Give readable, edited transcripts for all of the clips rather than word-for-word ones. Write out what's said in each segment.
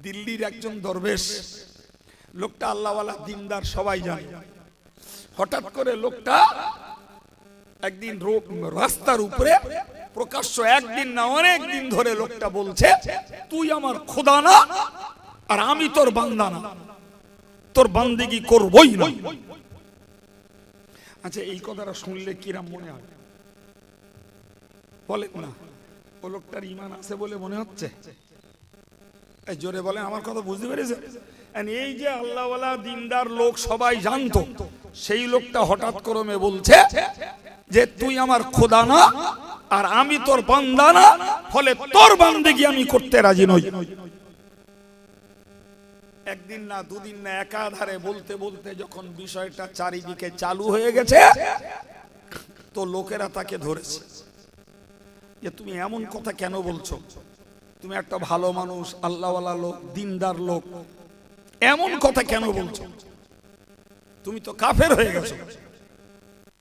দিল্লির একজন দরবেশ, লোকটা আল্লাহওয়ালা দিনদার সবাই জানে। হঠাৎ করে লোকটা একদিন রাস্তার উপরে প্রকাশ্য, একদিন না অনেক দিন ধরে লোকটা বলছে, তুই আমার খোদা না আর আমি তোর বান্দা না, তোর বান্দিগি করবই না। আচ্ছা, এই কথাটা শুনলে কিরাম মনে হয় বলেন না? ও লোকটার ঈমান আছে বলে মনে হচ্ছে? জোরে বলে, আমার কথা বুঝতে পেরেছে? এই যে আল্লাহওয়ালা দিনদার লোক সবাই জানতো, সেই লোকটা হঠাৎ করে বলছে যে তুই আমার খোদা না আর আমি তোর বান্দা না, ফলে তোর বান্দেগি আমি করতে রাজি নই। একদিন না দুদিন না একাধারে বলতে বলতে যখন বিষয়টা চারিদিকে চালু হয়ে গেছে, তো লোকেরা তাকে ধরেছে যে তুমি এমন কথা কেন বলছো? তুমি একটা ভালো মানুষ, আল্লাহওয়ালা লোক, দিনদার লোক, এমন কথা কেন বলছো? তুমি তো কাফের হয়ে গেছো।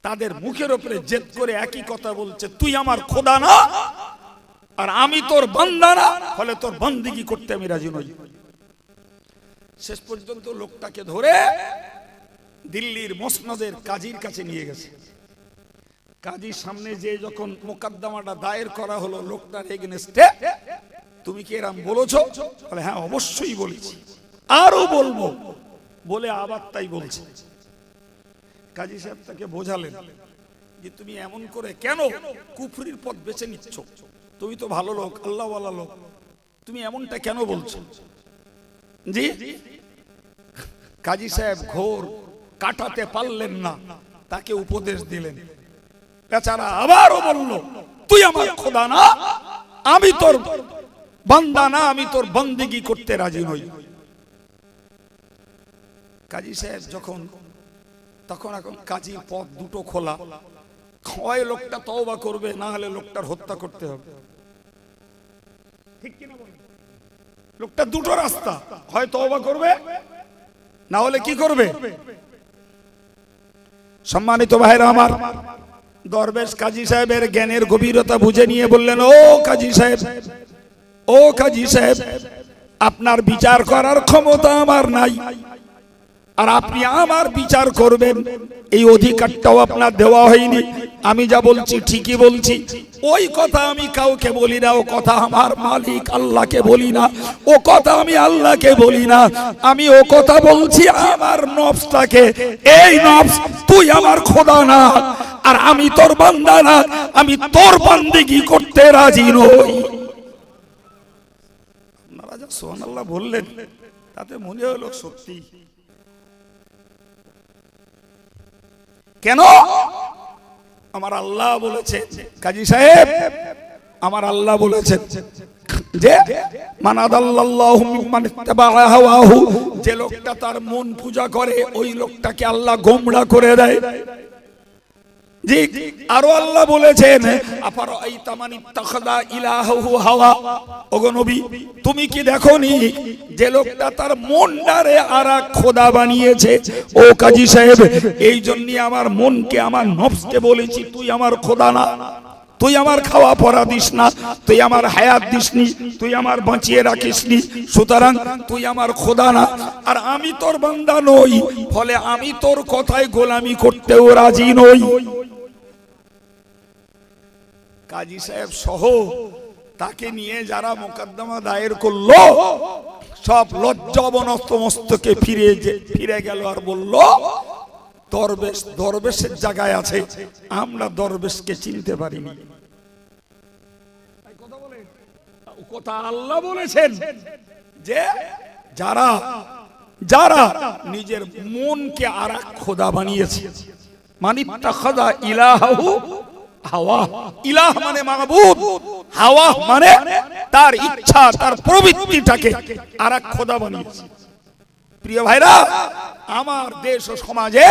তাদের মুখের উপরে জেদ করে একই কথা বলছে, তুই আমার খোদা না আর আমি তোর বান্দা না, ফলে তোর বান্দিগি করতে আমি রাজি নই। শেষ পর্যন্ত লোকটাকে ধরে দিল্লির মসনদের কাজীর কাছে নিয়ে গেছে। কাজীর সামনে যে যখন মোকদ্দমাটা দায়ের করা হলো লোকটার এগেনস্টে, তুমি কি এরকম বলেছো? বলে হ্যাঁ অবশ্যই বলেছি, আরো বলবো বলে আবার তাই বলছে। কাজী সাহেব তাকে বোঝালেন যে তুমি এমন করে কেন কুফরির পথ বেছে নিচ্ছ? তুমি তো ভালো লোক, আল্লাহওয়ালা লোক, তুমি এমনটা কেন বলছো? জি, কাজী সাহেব ঘোর কাটাতে পারলেন না, তাকে উপদেশ দিলেন। বেচারা আবারও বলল, তুই আমার খোদা না, আমি তোর বান্দা না, আমি তোর বান্দিগি করতে রাজি নই। কাজী সাহেব যখন তখন এখন কাজীর পথ দুটো খোলা, হয় লোকটা তওবা করবে, না হলে লোকটার হত্যা করতে হবে। ঠিক কিনা বলেন? লোকটা দুটো রাস্তা, হয় তওবা করবে না হলে কি করবে? সম্মানিত ভাইরা আমার, দরবেশ কাজী সাহেবের জ্ঞানের গভীরতা বুঝে নিয়ে বললেন, ও কাজী সাহেব, ও কাজী সাহেব, আপনার বিচার করার ক্ষমতা আমার নাই, আর আপনি আমার বিচার করবেন এই অধিকারটাও আপনার দেওয়া হয়নি। আমি যা বলছি ঠিকই বলছি, ওই কথা আমি কাউকে বলি না, ও কথা আমার মালিক আল্লাহকে বলি না, ও কথা আমি আল্লাহকে বলি না, আমি ও কথা বলছি আমার নফসটাকে। এই নফস, তুই আমার খোদা না আর আমি তোর বান্দা না, আমি তোর বান্দিগি করতে রাজি নই। আপনারা যা সুবহানাল্লাহ বললেন, তাতে মনে হলো সত্যি। কেন? আমার আল্লাহ বলেছে, কাজী সাহেব, আমার আল্লাহ বলেছেন যে মানাদাল্লাহু মিম্মান ইত্তাবাআ হাওয়াহু, যে লোকটা তার মন পূজা করে ওই লোকটাকে আল্লাহ গোমড়া করে দেয়। জি, আরো আল্লাহ বলেছেন, আফারাআইতা মান ইত্তাখাযা ইলাহাহু হাওয়া, ওগো নবী তুমি কি দেখোনি যে লোকটা তার মনটারে আরেক খোদা বানিয়েছে? ও কাজী সাহেব, এই জন্য আমার মনকে, আমার নফসকে বলেছি তুই আমার খোদা না, তুই আমার খাওয়া পরা দিস না, তুই আমার হায়াত দিসনি, তুই আমার বাঁচিয়ে রাখিসনি, সুতরাং তুই আমার খোদা না আর আমি তোর বান্দা নই, ফলে আমি তোর কথায় গোলামি করতেও রাজি নই। কাজী সাহেব সহ তাকে নিয়ে যারা মোকদ্দমা দায়ের করলো, সব লজ্জা অবনত মস্তকে ফিরে গেল আর বলল, দরবেশ দরবেশের জায়গায় আছে, আমরা দরবেশকে চিনতে পারিনি। কথা আল্লাহ বলেছেন যে যারা যারা নিজের মনকে আরেক খোদা বানিয়েছে, মানিত্তাখাযা ইলাহাহু হাওয়া, ইলাহ মানে মাবুদ, হাওয়া মানে তার ইচ্ছা, তার প্রবৃত্তিটাকে আরেক খোদা বানিয়েছে। প্রিয় ভাইরা, আমার দেশ ও সমাজে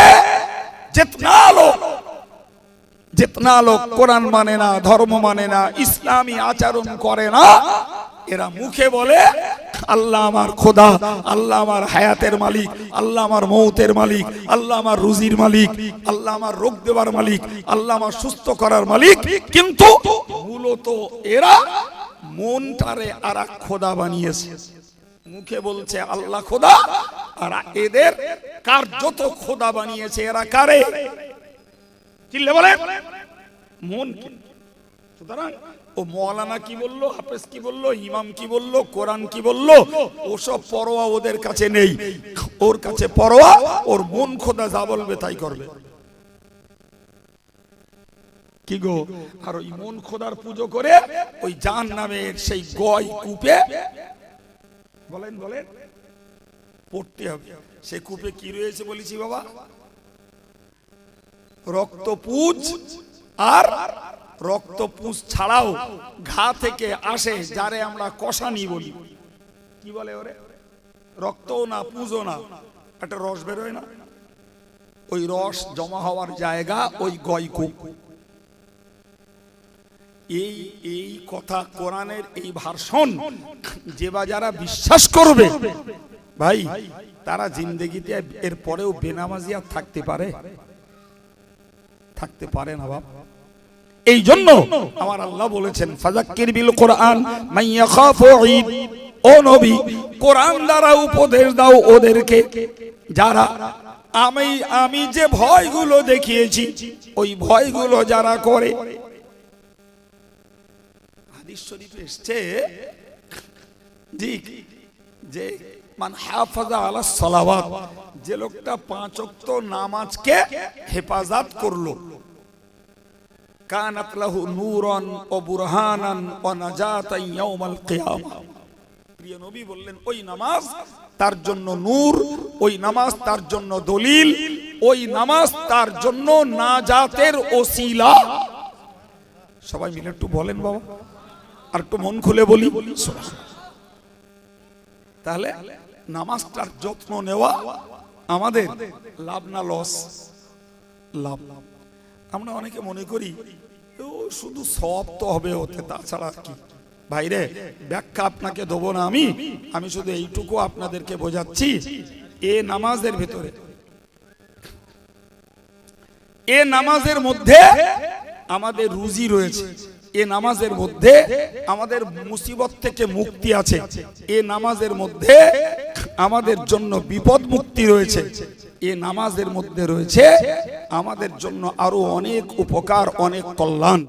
जितना लोग कुरान माने ना, धर्म माने ना, इस्लामी आचरण करे ना, एरा मुखे बोले আল্লাহ আমার খোদা, আল্লাহ আমার হায়াতের মালিক, আল্লাহ আমার মৌতের মালিক, আল্লাহ আমার রুজির মালিক, আল্লাহ আমার রোগ দেওয়ার মালিক, আল্লাহ আমার সুস্থ করার মালিক, কিন্তু মূলত এরা মনটারে আরেক খোদা বানিয়েছে। মুখে বলছে আল্লাহ খোদা, আর এদের কার্যত খোদা বানিয়েছে এরা কারে? চিল্লে বলে মন। সুতরাং ও মৌলানা কি বললো, হাফেজ কি বললো, ইমাম কি বললো, কোরআন কি বললো, ওসব পরোয়া ওদের কাছে নেই। ওর কাছে পরোয়া ওর মন খোদা যা বলবে তাই করবে। কি গো, আর ওই মন খোদার পুজো করে ওই জাহান্নামের সেই গয় কূপে বলেন বলেন পড়তে হবে। সে কূপে কি রয়েছে বলেছি বাবা? রক্তপুঞ্জ, আর রক্তপুঞ্জ ছাড়াও ঘা থেকে আসে যারে আমরা কষানি বলি। কি বলে ওরে? রক্তও না পুঁজও না, একটা রস বেরোয় না, ওই রস জমা হওয়ার জায়গা ওই গয়কূপ। এই কথা কোরআনের এই ভার্সন যে বা যারা বিশ্বাস করবে ভাই, তারা জিন্দেগিতে এর পরেও বেনামাজি আর থাকতে পারে? থাকতে পারে না বাবা। এই জন্য আমার আল্লাহ বলেছেন ফাযাক্কির বিল কোরআন মান ইয়াখাফু ঈদ। ও নবী, কোরআন দ্বারা উপদেশ দাও ওদেরকে যারা আমি যে ভয়গুলো দেখিয়েছি ওই ভয়গুলো যারা করে। হাদিস শরীফে এসেছে জি, যে মান হাফাজা আলাস সালাওয়াত, যে লোকটা 5 ওয়াক্ত নামাজকে হেফাজত করলো, কানাত লাহু নূরান ওয়া বুরহানান ওয়া নাজাতান ইয়াউমাল কিয়ামা। প্রিয় নবী বললেন ওই নামাজ তার জন্য নূর, ওই নামাজ তার জন্য দলিল, ওই নামাজ তার জন্য নাজাতের ওসিলা। সবাই মিলে একটু বলেন বাবা, আর একটু মন খুলে বলি। তাহলে নামাজটার যত্ন নেওয়া আমাদের লাভ না লস? লাভ। আমরা অনেকে মনে করি শুধু সওয়াব তো হবে ওতে, তাছাড়া কি? ভাইরে, ব্যাখ্যা আপনাকে দেবো না আমি শুধু এইটুকু আপনাদেরকে বোঝাচ্ছি। এ নামাজের ভেতরে, এ নামাজের মধ্যে আমাদের রুজি রয়েছে, এ নামাজের মধ্যে আমাদের মুসিবত থেকে মুক্তি আছে, এ নামাজের মধ্যে আমাদের জন্য বিপদ মুক্তি রয়েছে, এ নামাজের মধ্যে রয়েছে আমাদের জন্য আরো অনেক উপকার, অনেক কল্যাণ।